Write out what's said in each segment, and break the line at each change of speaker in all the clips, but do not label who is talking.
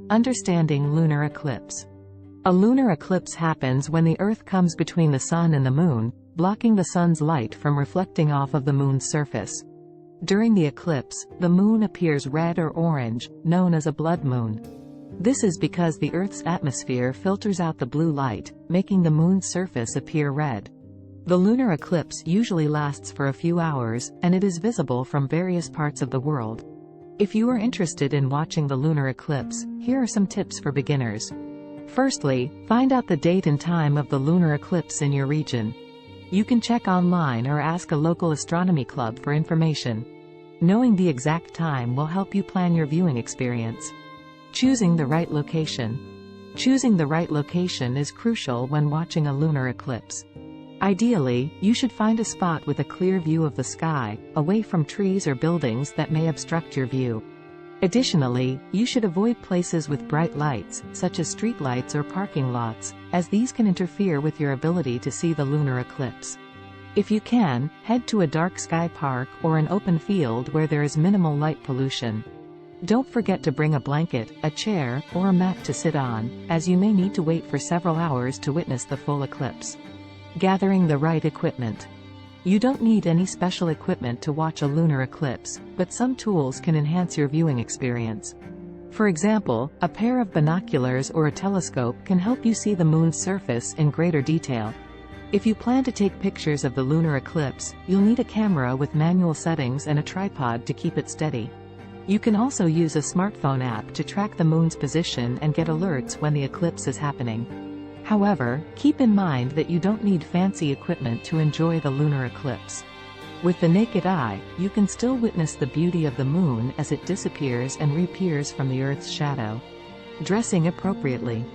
Understanding lunar eclipse. A lunar eclipse happens when the Earth comes between the Sun and the Moon, blocking the Sun's light from reflecting off of the Moon's surface. During the eclipse, the Moon appears red or orange, known as a blood moon. This is because the Earth's atmosphere filters out the blue light, making the Moon's surface appear red. The lunar eclipse usually lasts for a few hours, and it is visible from various parts of the world. If you are interested in watching the lunar eclipse, here are some tips for beginners. Firstly, find out the date and time of the lunar eclipse in your region. You can check online or ask a local astronomy club for information. Knowing the exact time will help you plan your viewing experience. Choosing the right location. Choosing the right location is crucial when watching a lunar eclipse. Ideally, you should find a spot with a clear view of the sky, away from trees or buildings that may obstruct your view. Additionally, you should avoid places with bright lights, such as street lights or parking lots, as these can interfere with your ability to see the lunar eclipse. If you can, head to a dark sky park or an open field where there is minimal light pollution. Don't forget to bring a blanket, a chair, or a mat to sit on, as you may need to wait for several hours to witness the full eclipse. Gathering the right equipment. You don't need any special equipment to watch a lunar eclipse, but some tools can enhance your viewing experience. For example, a pair of binoculars or a telescope can help you see the Moon's surface in greater detail. If you plan to take pictures of the lunar eclipse, you'll need a camera with manual settings and a tripod to keep it steady. You can also use a smartphone app to track the Moon's position and get alerts when the eclipse is happening. However, keep in mind that you don't need fancy equipment to enjoy the lunar eclipse. With the naked eye, you can still witness the beauty of the Moon as it disappears and reappears from the Earth's shadow. Dressing appropriately.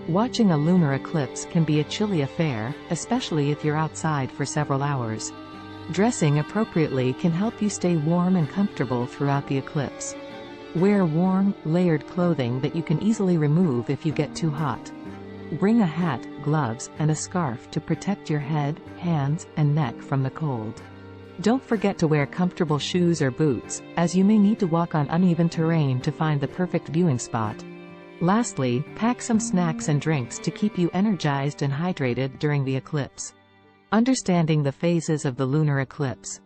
Watching a lunar eclipse can be a chilly affair, especially if you're outside for several hours. Dressing appropriately can help you stay warm and comfortable throughout the eclipse. Wear warm, layered clothing that you can easily remove if you get too hot. Bring a hat, gloves, and a scarf to protect your head, hands, and neck from the cold. Don't forget to wear comfortable shoes or boots, as you may need to walk on uneven terrain to find the perfect viewing spot. Lastly, pack some snacks and drinks to keep you energized and hydrated during the eclipse. Understanding the phases of the lunar eclipse.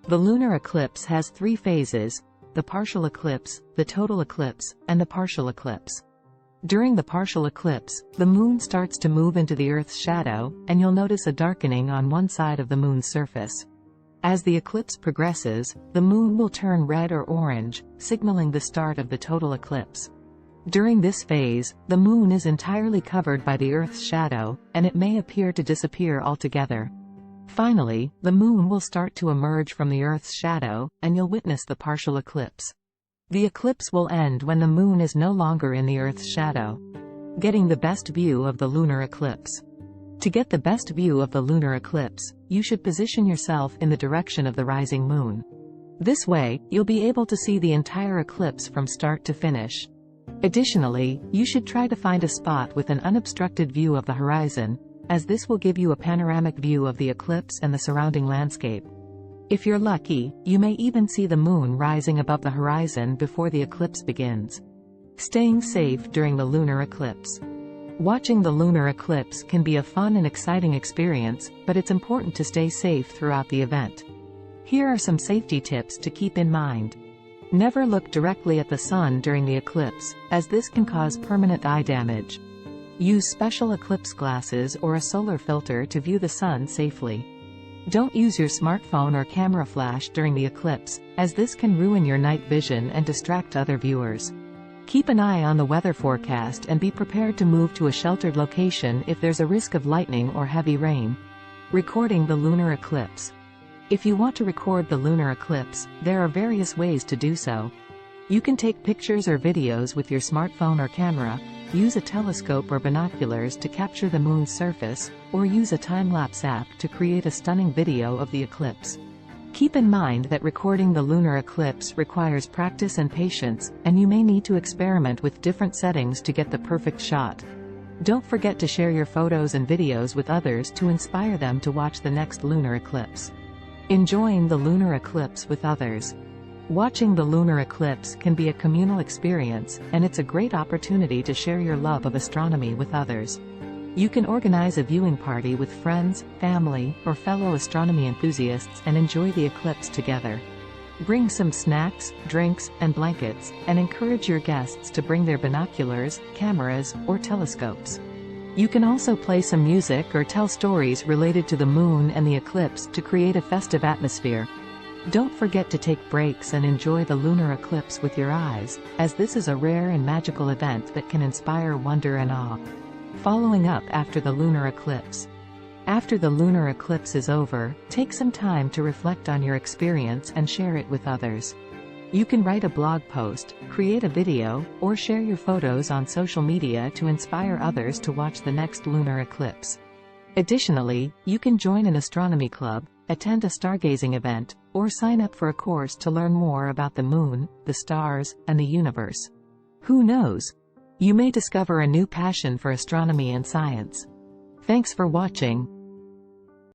The lunar eclipse has 3 phases: the partial eclipse, the total eclipse, and the partial eclipse. During the partial eclipse, the Moon starts to move into the Earth's shadow, and you'll notice a darkening on one side of the Moon's surface. As the eclipse progresses, the Moon will turn red or orange, signaling the start of the total eclipse. During this phase, the Moon is entirely covered by the Earth's shadow, and it may appear to disappear altogether. Finally, the Moon will start to emerge from the Earth's shadow, and you'll witness the partial eclipse. The eclipse will end when the Moon is no longer in the Earth's shadow. Getting the best view of the lunar eclipse. To get the best view of the lunar eclipse, you should position yourself in the direction of the rising Moon. This way, you'll be able to see the entire eclipse from start to finish. Additionally, you should try to find a spot with an unobstructed view of the horizon, as this will give you a panoramic view of the eclipse and the surrounding landscape. If you're lucky, you may even see the Moon rising above the horizon before the eclipse begins. Staying safe during the lunar eclipse. Watching the lunar eclipse can be a fun and exciting experience, but it's important to stay safe throughout the event. Here are some safety tips to keep in mind. Never look directly at the sun during the eclipse, as this can cause permanent eye damage. Use special eclipse glasses or a solar filter to view the sun safely. Don't use your smartphone or camera flash during the eclipse, as this can ruin your night vision and distract other viewers. Keep an eye on the weather forecast and be prepared to move to a sheltered location if there's a risk of lightning or heavy rain. Recording the lunar eclipse. If you want to record the lunar eclipse, there are various ways to do so. You can take pictures or videos with your smartphone or camera, use a telescope or binoculars to capture the Moon's surface, or use a time-lapse app to create a stunning video of the eclipse. Keep in mind that recording the lunar eclipse requires practice and patience, and you may need to experiment with different settings to get the perfect shot. Don't forget to share your photos and videos with others to inspire them to watch the next lunar eclipse. Enjoying the lunar eclipse with others. Watching the lunar eclipse can be a communal experience, and it's a great opportunity to share your love of astronomy with others. You can organize a viewing party with friends, family, or fellow astronomy enthusiasts and enjoy the eclipse together. Bring some snacks, drinks, and blankets, and encourage your guests to bring their binoculars, cameras, or telescopes. You can also play some music or tell stories related to the moon and the eclipse to create a festive atmosphere. Don't forget to take breaks and enjoy the lunar eclipse with your eyes, as this is a rare and magical event that can inspire wonder and awe. Following up after the lunar eclipse. After the lunar eclipse is over, take some time to reflect on your experience and share it with others. You can write a blog post, create a video, or share your photos on social media to inspire others to watch the next lunar eclipse. Additionally, you can join an astronomy club, attend a stargazing event, or sign up for a course to learn more about the moon, the stars, and the universe. Who knows? You may discover a new passion for astronomy and science. Thanks for watching.